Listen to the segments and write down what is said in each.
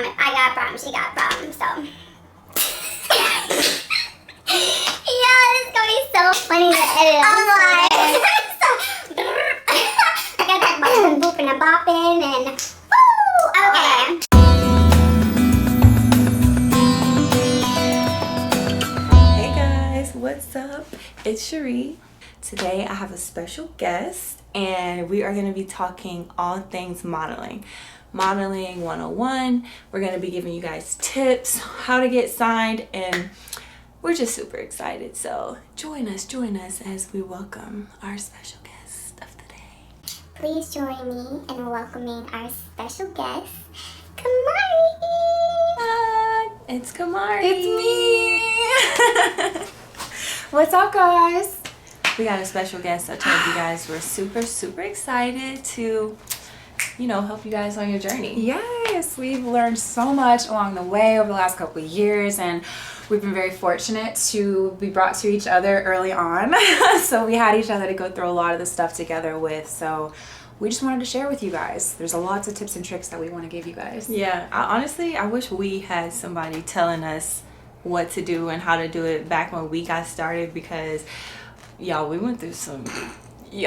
I got problems, she got problems, so. Yeah, this is gonna be so funny to edit. I'm like, I got that bopping, booping, and bopping, and woo! Okay. Hey guys, what's up? It's Sharee. Today I have a special guest and we are going to be talking all things modeling. Modeling 101. We're going to be giving you guys tips, how to get signed, and we're just super excited. So join us as we welcome our special guest of the day. Please join me in welcoming our special guest, Kamari. It's Kamari. It's me. What's up, guys? We got a special guest. I told you guys we're super excited to, help you guys on your journey. Yes, we've learned so much along the way over the last couple of years, and we've been very fortunate to be brought to each other early on. So we had each other to go through a lot of the stuff together with. So we just wanted to share with you guys. There's lots of tips and tricks that we want to give you guys. Yeah, I wish we had somebody telling us what to do and how to do it back when we got started, because y'all, we went through some we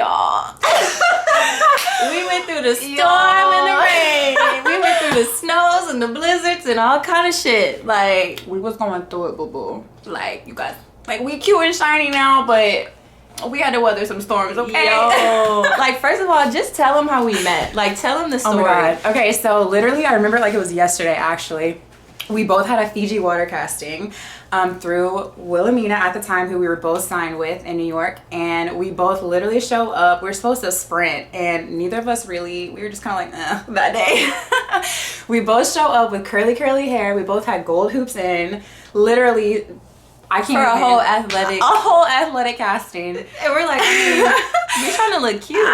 went through the storm and the rain. We went through the snows and the blizzards and all kind of shit. Like, we was going through it, boo-boo. Like, you guys, like, we cute and shiny now, but we had to weather some storms, okay? Yo, like, first of all, just tell them how we met. Like, tell them the story. Oh my God. Okay, so literally, I remember like it was yesterday, actually. We both had a Fiji water casting through Wilhelmina at the time, who we were both signed with in New York. And we both literally show up. We were supposed to sprint, and neither of us really, we were just kind of like, that day. We both show up with curly hair. We both had gold hoops in. Literally, I can't For a whole athletic casting. And we're like, you're trying to look cute.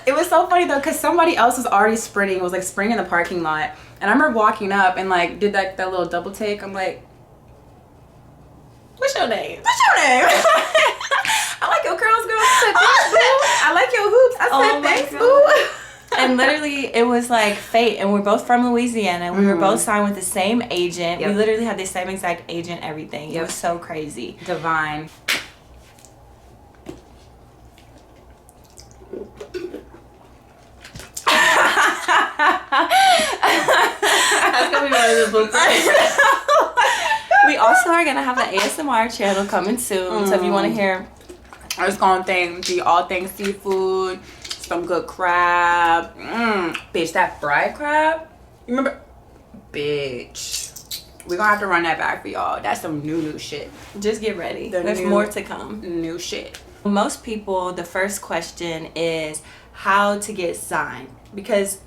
It was so funny though, because somebody else was already sprinting. It was like sprinting in the parking lot. And I remember walking up and like did that little double take. I'm like, What's your name? I like your curls, girl. I said, thanks, boo. I like your hoops. I said, thanks, boo. And literally, it was like fate. And we're both from Louisiana. We were both signed with the same agent. Yep. We literally had the same exact agent, everything. It Yep. was so crazy. Divine. That's gonna be one of the bloopers. We also are gonna have an ASMR channel coming soon. So if you want to hear, It's gonna be all things seafood, some good crab. Bitch, that fried crab. You remember? Bitch. We're gonna have to run that back for y'all. That's some new shit. just get ready. There's more to come. New shit. Most people, the first question is how to get signed, because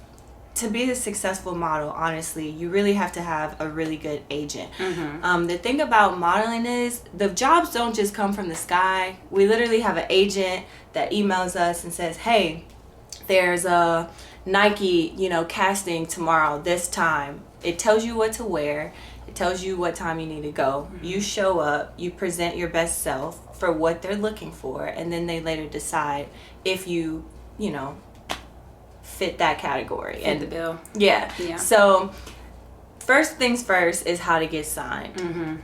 to be a successful model, honestly, you really have to have a really good agent. The thing about modeling is the jobs don't just come from the sky. We literally have an agent that emails us and says, hey, there's a Nike, casting tomorrow, this time. It tells you what to wear. It tells you what time you need to go. You show up, you present your best self for what they're looking for, and then they later decide if you, fit that category. Fit the bill. Yeah. Yeah. So first things first is how to get signed.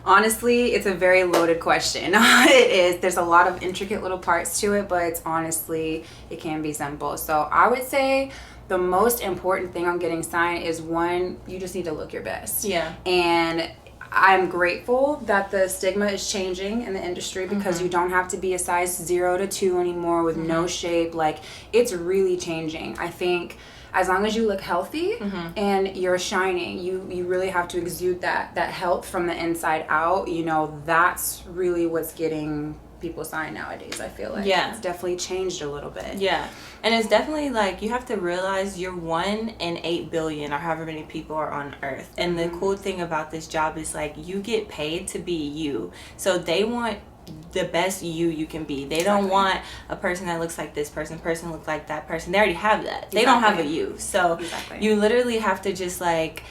Honestly, it's a very loaded question. It is. There's a lot of intricate little parts to it, but it can be simple. So I would say the most important thing on getting signed is, one, you just need to look your best. Yeah. And I'm grateful that the stigma is changing in the industry, because you don't have to be a size 0 to 2 anymore with no shape. Like, it's really changing. I think as long as you look healthy and you're shining, you really have to exude that health from the inside out. That's really what's getting people signed nowadays. I feel like it's definitely changed a little bit. Yeah. And it's definitely like, you have to realize you're 1 in 8 billion or however many people are on earth. And the cool thing about this job is, like, you get paid to be you. So they want the best you can be. They don't want a person that looks like this person looks like that person. They already have that. They don't have a you. So you literally have to just, like,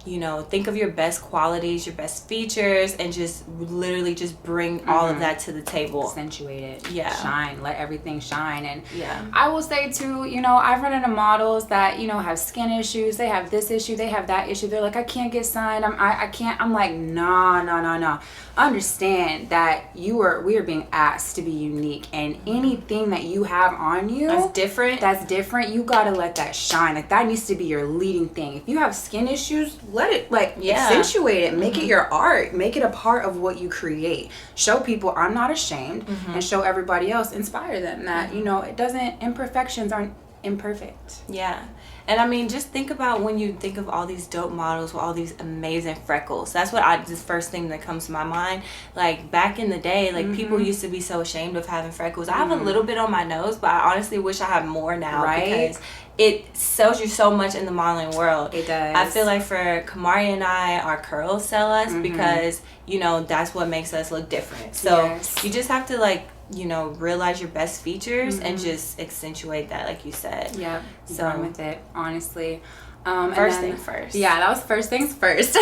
you know, think of your best qualities, your best features, and just literally just bring all of that to the table. Accentuate it. Yeah. Shine. Let everything shine. And yeah, I will say too, you know, I've run into models that, you know, have skin issues. They have this issue. They have that issue. They're like, I can't get signed. I can't. I'm like, no. Understand that we are being asked to be unique, and anything that you have on you that's different. You gotta let that shine. Like, that needs to be your leading thing. If you have skin issues, let it, like, accentuate it. Make it your art. Make it a part of what you create. Show people I'm not ashamed, and show everybody else, inspire them that, you know, imperfections aren't imperfect. Yeah. And I mean, just think about when you think of all these dope models with all these amazing freckles. That's the first thing that comes to my mind. Like, back in the day, like, people used to be so ashamed of having freckles. I have a little bit on my nose, but I honestly wish I had more now. Right? Because it sells you so much in the modeling world. It does. I feel like for Kamari and I, our curls sell us because, you know, that's what makes us look different. So you just have to, like, you know, realize your best features and just accentuate that, like you said. Yep. So run with it, honestly. First thing first. Yeah, that was first things first.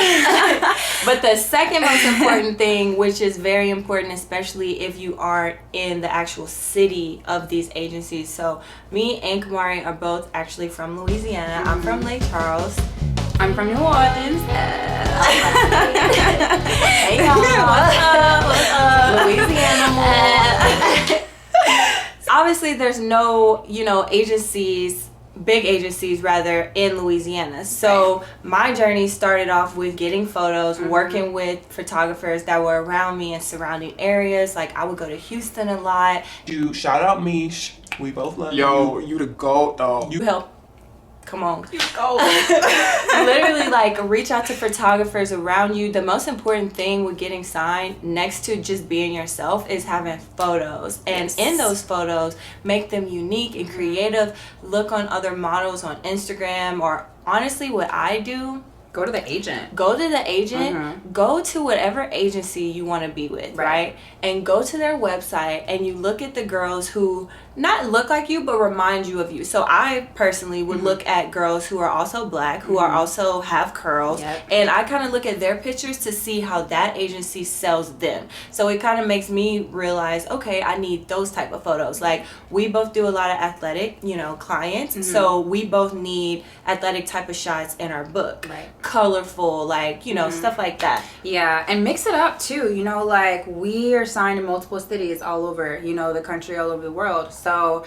But the second most important thing, which is very important, especially if you aren't in the actual city of these agencies. So me and Kamari are both actually from Louisiana. I'm from Lake Charles. I'm from New Orleans. Hey y'all. What's up? Louisiana. Obviously, there's no, you know, big agencies rather, in Louisiana. So my journey started off with getting photos, working with photographers that were around me in surrounding areas. Like, I would go to Houston a lot. You shout out Mish. We both love Yo, you the GOAT, though. You help. Come on. You go. Literally, like, reach out to photographers around you. The most important thing with getting signed, next to just being yourself, is having photos. And in those photos, make them unique and creative. Look on other models on Instagram, or honestly, what I do, Go to the agent. Go to the agent. Go to whatever agency you want to be with, right? And go to their website, and you look at the girls who not look like you, but remind you of you. So I personally would look at girls who are also black, who are also have curls, and I kind of look at their pictures to see how that agency sells them. So it kind of makes me realize, okay, I need those type of photos. Like, we both do a lot of athletic, you know, clients, so we both need athletic type of shots in our book. Colorful, like, you know, stuff like that. Yeah, and mix it up too. You know, like, we are signed in multiple cities all over, you know, the country, all over the world. So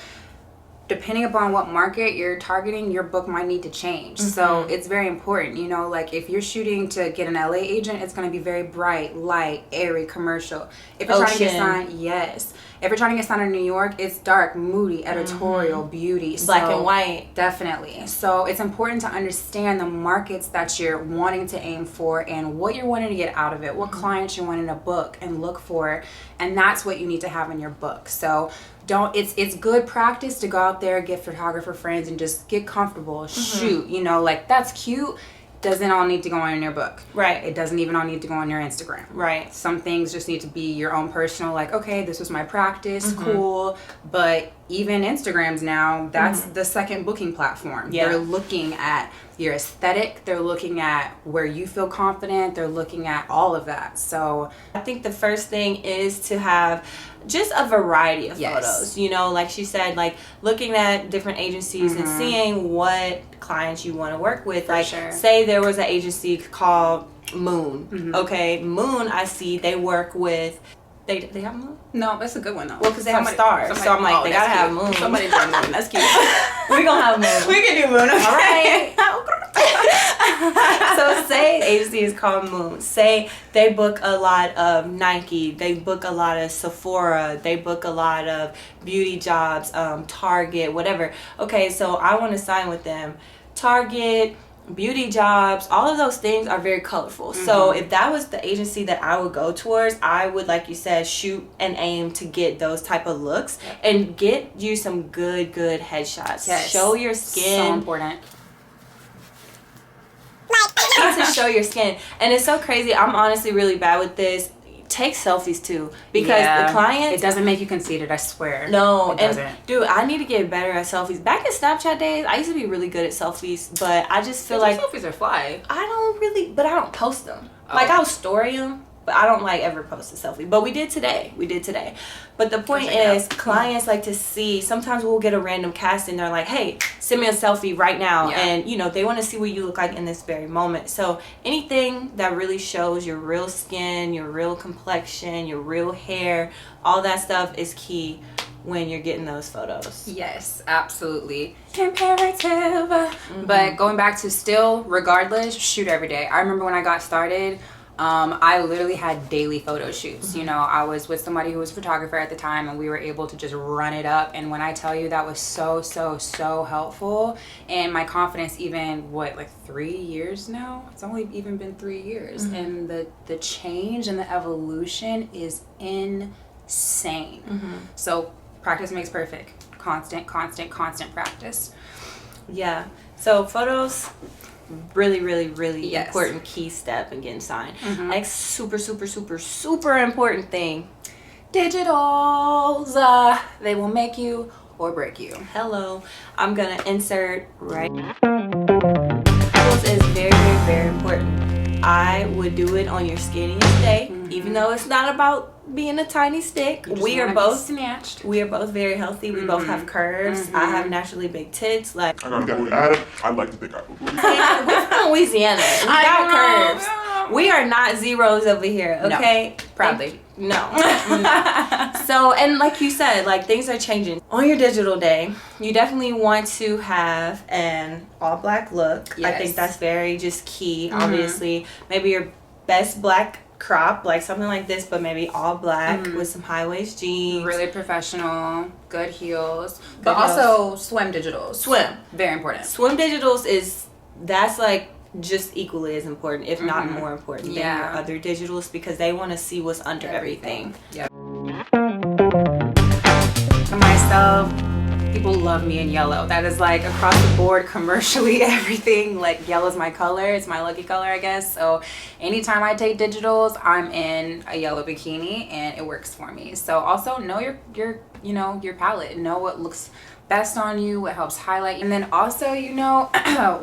depending upon what market you're targeting, your book might need to change. So it's very important, you know, like, if you're shooting to get an LA agent, it's going to be very bright, light, airy, commercial. If you're trying to get signed, if you're trying to get signed in New York, it's dark, moody, editorial, beauty. Black and white. Definitely. So it's important to understand the markets that you're wanting to aim for and what you're wanting to get out of it, what clients you're wanting to book and look for. And that's what you need to have in your book. So it's good practice to go out there, get photographer friends, and just get comfortable, shoot, you know, like, that's cute. Doesn't all need to go on in your book. Right. It doesn't even all need to go on your Instagram. Right. Some things just need to be your own personal, like, okay, this was my practice, cool. But even Instagrams now, that's the second booking platform. They're looking at your aesthetic. They're looking at where you feel confident. They're looking at all of that. So I think the first thing is to have just a variety of photos. You know, like she said, like, looking at different agencies and seeing what clients you want to work with. Like, say there was an agency called Moon. Okay, Moon, I see they work with. They have Moon? No, that's a good one though. Well, because they have stars. So I'm like, they gotta have Moon. Somebody do Moon. That's cute. We're gonna have Moon. We can do Moon. All right. So say agency is called Moon. Say they book a lot of Nike. They book a lot of Sephora. They book a lot of beauty jobs, Target, whatever. Okay, so I want to sign with them. Target, beauty jobs, all of those things are very colorful. So if that was the agency that I would go towards, I would, like you said, shoot and aim to get those type of looks and get you some good headshots. Show your skin. So important. To show your skin. And it's so crazy. I'm honestly really bad with this. take selfies too, because the clients, it doesn't make you conceited, I swear. No, it and doesn't. dude, I need to get better at selfies. Back in Snapchat days, I used to be really good at selfies, but I just feel like selfies are fly. I don't post them. Like, I'll story them, but I don't like ever post a selfie. But we did today. But the point is, clients like to see, sometimes we'll get a random cast and they're like, hey, send me a selfie right now. Yeah. And, you know, they want to see what you look like in this very moment. So anything that really shows your real skin, your real complexion, your real hair, all that stuff is key when you're getting those photos. Yes, absolutely. Imperative. But going back to still, regardless, shoot every day. I remember when I got started, I literally had daily photo shoots. You know, I was with somebody who was a photographer at the time, and we were able to just run it up. And when I tell you, that was so helpful. And my confidence, even like 3 years now, it's only even been 3 years, and the change and the evolution is insane. So practice makes perfect. Constant practice. Yeah. So photos, really Yes. important key step in getting signed. Like, super important thing. Digitals, they will make you or break you. Hello. I'm gonna insert right now. Photos is very important. I would do it on your skinniest day, even though it's not about being a tiny stick. We are both snatched. We are both very healthy. We both have curves. I have naturally big tits. Like, I got booty. I like to think I have a booty. we're from Louisiana. We got curves. We are not zeros over here, okay? No, proudly. No. So, and like you said, like, things are changing. On your digital day, you definitely want to have an all black look. I think that's very just key. Obviously, maybe your best black crop, like something like this, but maybe all black with some high waist jeans. Really professional, good heels, but also swim digitals. Swim. Very important. Swim digitals that's like just equally as important, if not more important, than your other digitals, because they want to see what's under everything. Yep. Myself, people love me in yellow. That is like across the board, commercially, everything. Like, yellow's my color. It's my lucky color, I guess. So anytime I take digitals, I'm in a yellow bikini, and it works for me. So also know your palette. Know what looks best on you, what helps highlight. And then also,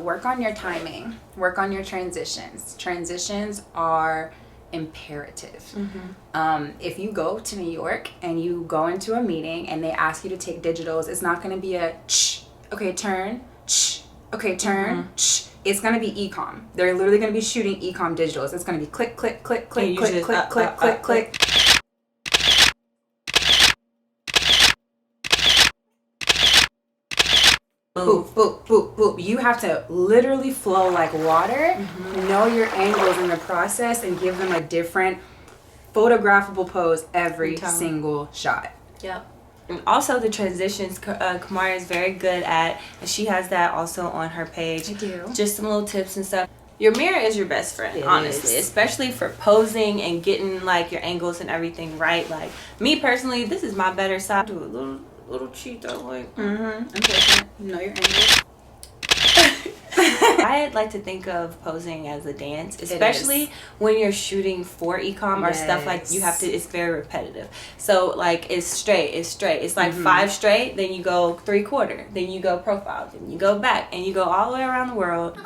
work on your timing. Work on your transitions. Transitions are imperative. If you go to New York and you go into a meeting and they ask you to take digitals, it's not going to be a okay, turn, okay, turn, It's going to be e-com. They're literally going to be shooting e-com digitals. It's going to be click, click, click, click, click, click, click, click, click. Boop, boop, boop, boop. You have to literally flow like water, know your angles in the process, and give them a different photographable pose every single shot. Yep. And also the transitions, Kamari is very good at, and she has that also on her page. I do. Just some little tips and stuff. Your mirror is your best friend, honestly, especially for posing and getting like your angles and everything right. Like, me personally, this is my better side. Do a little cheat though, like Important. Know your angles. I like to think of posing as a dance, especially when you're shooting for e-com or stuff like you have to. It's very repetitive. So like, it's straight. It's like 5 straight. Then you go 3/4. Then you go profile. Then you go back, and you go all the way around the world.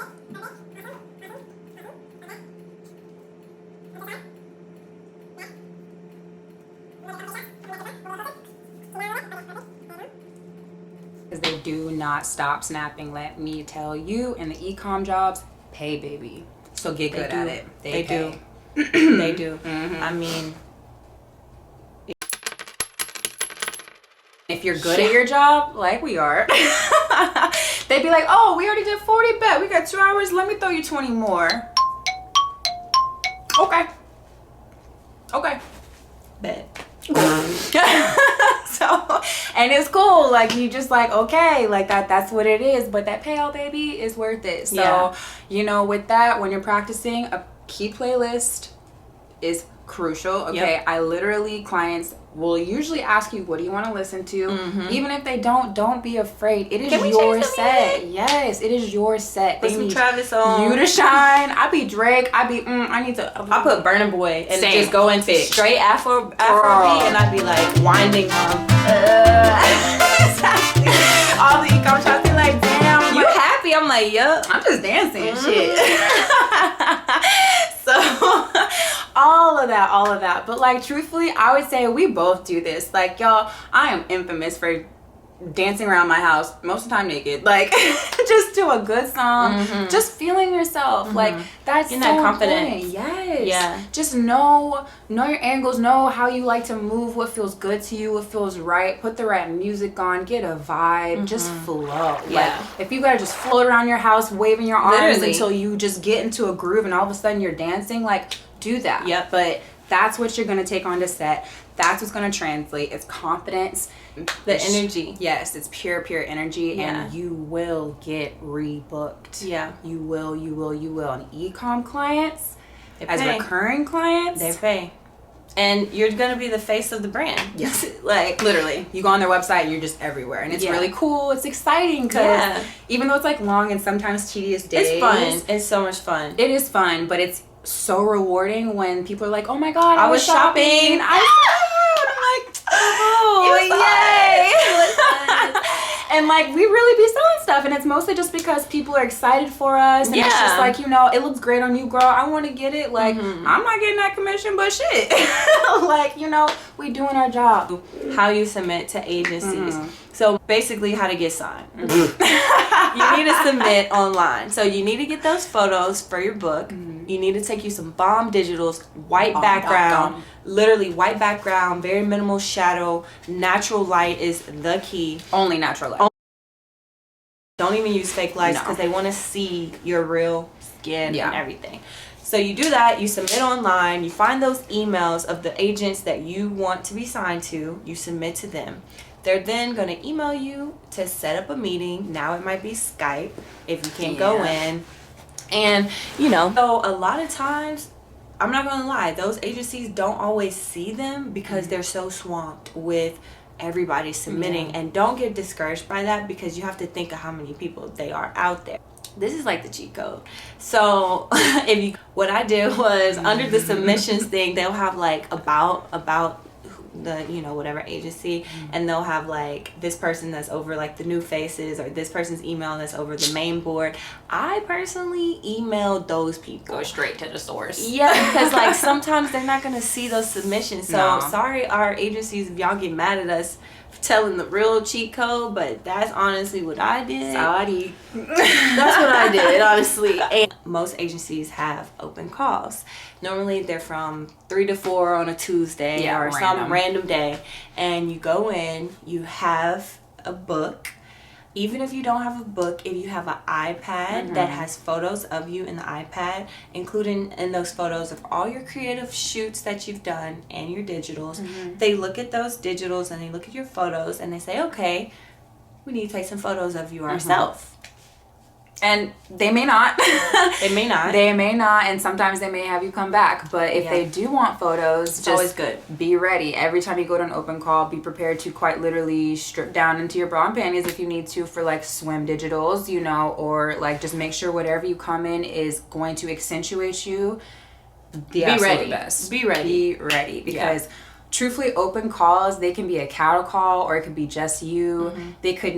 Because they do not stop snapping, let me tell you. And the e-com jobs pay, baby. So get good at it. They do. They do. I mean, if you're good at your job, like we are, they'd be like, oh, we already did 40, bet. We got 2 hours. Let me throw you 20 more. Okay. bet. So, and it's cool. Like, you just like, okay, like that's what it is. But that payout, baby, is worth it. So, with that, when you're practicing, a key playlist is crucial. Okay, I literally, clients will usually ask you, what do you want to listen to? Even if they don't be afraid. It is your set. Yes, it is your set. Put They some need Travis on. you to shine. I be Drake. I be I need to. I put Burna Boy and Same. just go into Fix. straight Afro beat, and I'd be like winding all the e-com shops be like, damn, you happy? I'm like, yup. I'm just dancing and shit. So all of that. But like, truthfully, I would say we both do this. Like, y'all, I am infamous for dancing around my house most of the time naked, like just to a good song, just feeling yourself. Like, that's getting so that confidence. important. Yes. Yeah. Just know your angles, know how you like to move, what feels good to you, what feels right. Put the right music on, get a vibe, just flow. Yeah. Like, if you gotta just float around your house waving your arms Literally. until you just get into a groove and all of a sudden you're dancing, like, do that. Yep. But that's what you're gonna take on to set. That's what's gonna translate. It's confidence, the energy. Yes, it's pure energy, Yeah. and you will get rebooked. Yeah. You will. And e-com clients, They as pay. recurring clients, They pay. And you're gonna be the face of the brand. Yes. Like, literally, you go on their website and you're just everywhere, and it's Yeah. really cool. It's exciting because Yeah. even though it's like long and sometimes tedious days, it's fun. It's so much fun. It is fun, but it's so rewarding when people are like, "Oh my god, I was shopping." I'm like, "Oh, yay!" And like, we really be selling stuff, and it's mostly just because people are excited for us, and it's Yeah. just like, it looks great on you, girl. I want to get it. Like, I'm not getting that commission, but shit, like, we doing our job. How you submit to agencies. So basically, how to get signed. You need to submit online. So you need to get those photos for your book. You need to take you some bomb digitals, white background, literally white background, very minimal shadow. Natural light is the key. Only natural light. Don't even use fake lights No. because they want to see your real skin Yeah. and everything. So you do that, you submit online, you find those emails of the agents that you want to be signed to, you submit to them. They're then going to email you to set up a meeting. Now it might be Skype if you can't go in. And, so a lot of times, I'm not going to lie, those agencies don't always see them because they're so swamped with everybody submitting. And don't get discouraged by that because you have to think of how many people they are out there. This is like the cheat code. So what I did was under the submissions thing, they'll have like about the whatever agency, and they'll have like this person that's over like the new faces, or this person's email that's over the main board. I personally emailed those people. Go straight to the source. Yeah, because like sometimes they're not gonna see those submissions. So No. sorry, our agencies, if y'all get mad at us for telling the real cheat code, but that's honestly what I did. Sorry. That's what I did, honestly. And most agencies have open calls. Normally they're from 3 to 4 on a Tuesday or some random day. And you go in, you have a book. Even if you don't have a book, if you have an iPad that has photos of you in the iPad, including in those photos of all your creative shoots that you've done and your digitals, they look at those digitals and they look at your photos and they say, okay, we need to take some photos of you ourselves. And they may not. They may not. They may not, and sometimes they may have you come back. But if they do want photos, just always good. Be ready. Every time you go to an open call, be prepared to quite literally strip down into your bra and panties if you need to for like swim digitals, or like just make sure whatever you come in is going to accentuate you. The absolute ready. best. Be ready. Be ready because. Truthfully, open calls, they can be a cattle call or it could be just you. They could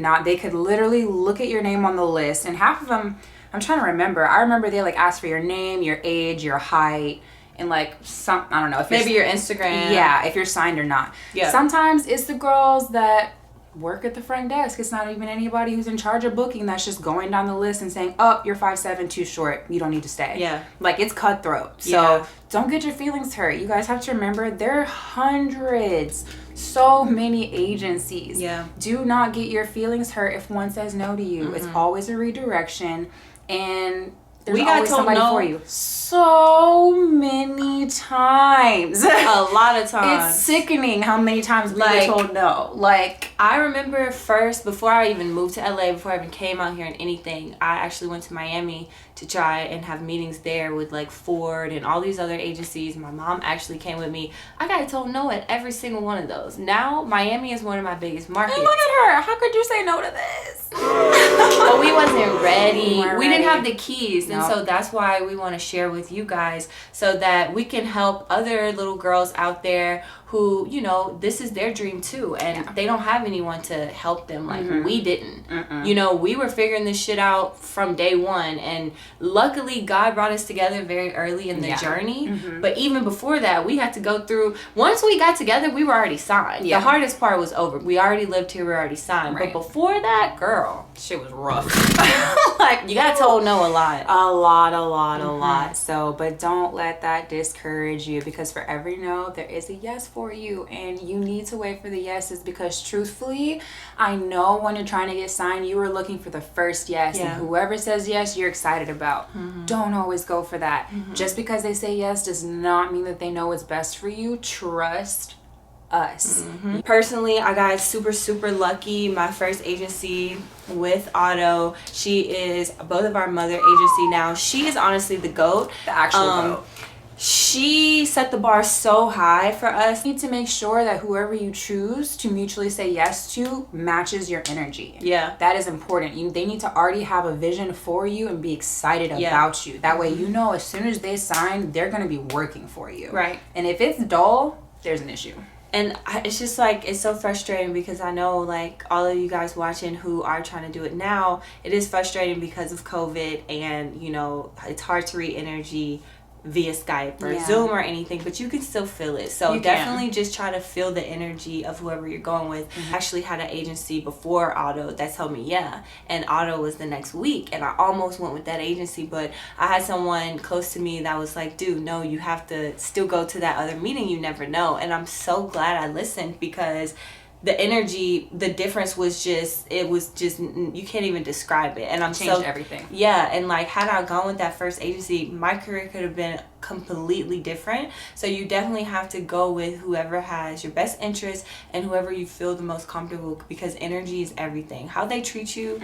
literally look at your name on the list, and half of them, I'm trying to remember. I remember they like ask for your name, your age, your height, and like I don't know if Maybe your Instagram. Yeah, if you're signed or not. Yeah. Sometimes it's the girls that work at the front desk. It's not even anybody who's in charge of booking that's just going down the list and saying, oh, you're 5'7", too short, you don't need to stay. Yeah. Like, it's cutthroat. So don't get your feelings hurt. You guys have to remember there are hundreds, so many agencies. Yeah. Do not get your feelings hurt if one says no to you. It's always a redirection, and there's We got always told somebody no for you. So many times. A lot of times. It's sickening how many times we Like, were told no. Like, I remember first, before I even moved to LA, before I even came out here and anything, I actually went to Miami to try and have meetings there with like Ford and all these other agencies. My mom actually came with me. I got told no at every single one of those. Now Miami is one of my biggest markets. and look at her. How could you say no to this? But we wasn't ready. weren't We didn't have ready. the keys. And Nope. so that's why we want to share with you guys so that we can help other little girls out there who, you know, this is their dream too. And they don't have anyone to help them like we didn't. You know, we were figuring this shit out from day one. And luckily, God brought us together very early in the journey. But even before that, we had to go through, once we got together, we were already signed. The hardest part was over. We already lived here, we were already signed. Right. But before that, girl, Shit was rough. like, you got told no a lot. A lot. So, but don't let that discourage you, because for every no, there is a yes for you, and you need to wait for the yeses, because truthfully, I know when you're trying to get signed, you were looking for the first yes, and whoever says yes, you're excited about. Don't always go for that. Just because they say yes does not mean that they know what's best for you. Trust us. Personally, I got super lucky. My first agency with Otto, she is both of our mother agency now. She is honestly the GOAT. The actual goat. She set the bar so high for us. You need to make sure that whoever you choose to mutually say yes to matches your energy. Yeah. That is important. They need to already have a vision for you and be excited about you. That way, you know, as soon as they sign, they're going to be working for you. Right. And if it's dull, there's an issue. And it's just like, it's so frustrating because I know like all of you guys watching who are trying to do it now, it is frustrating because of COVID, and you know, it's hard to read energy via Skype or Zoom or anything, but you can still feel it. So You definitely can. just try to feel the energy of whoever you're going with. I actually had an agency before Otto that told me and Otto was the next week, and I almost went with that agency, but I had someone close to me that was like, dude, no, you have to still go to that other meeting, you never know. And I'm so glad I listened, because the energy, the difference was just, it was just, you can't even describe it. And I'm Changed everything. Yeah, and like, had I gone with that first agency, my career could have been completely different. So you definitely have to go with whoever has your best interest and whoever you feel the most comfortable, because energy is everything. How they treat you,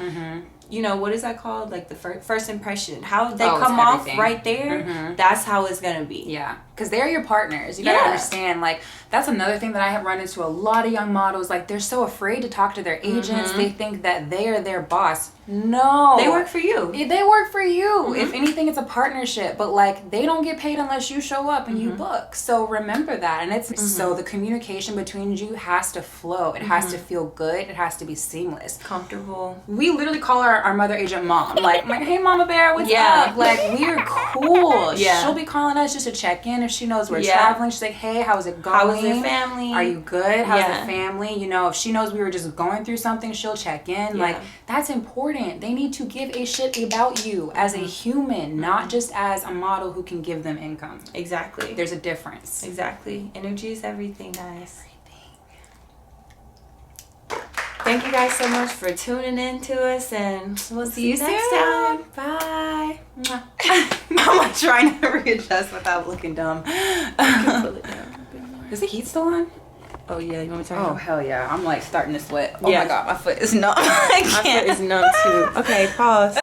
you know, what is that called? Like the first impression. How they come off everything. right there, that's how it's gonna be. Yeah, because they're your partners. You gotta understand, like, that's another thing that I have run into a lot of young models. Like, they're so afraid to talk to their agents. They think that they are their boss. No. They work for you. They work for you. If anything, it's a partnership. But, like, they don't get paid unless you show up and you book. So remember that. And it's so the communication between you has to flow. It has to feel good. It has to be seamless. Comfortable. We literally call our mother agent mom. Like, hey, Mama Bear, what's up? Like, we're cool. Yeah. She'll be calling us just to check in. If she knows we're traveling, she's like, hey, how's it going? How was your family? Are you good? How's the family? You know, if she knows we were just going through something, she'll check in. Like, that's important. They need to give a shit about you as a human, not just as a model who can give them income. Exactly. There's a difference. Exactly. Energy is everything, guys. Thank you guys so much for tuning in to us, and we'll see you next time. Bye. I'm trying to readjust without looking dumb. Is the heat still on? Oh yeah, you want me to turn? Oh hell yeah! I'm like starting to sweat. Oh Yeah. my god, my foot is numb. My foot is numb too. Okay, pause.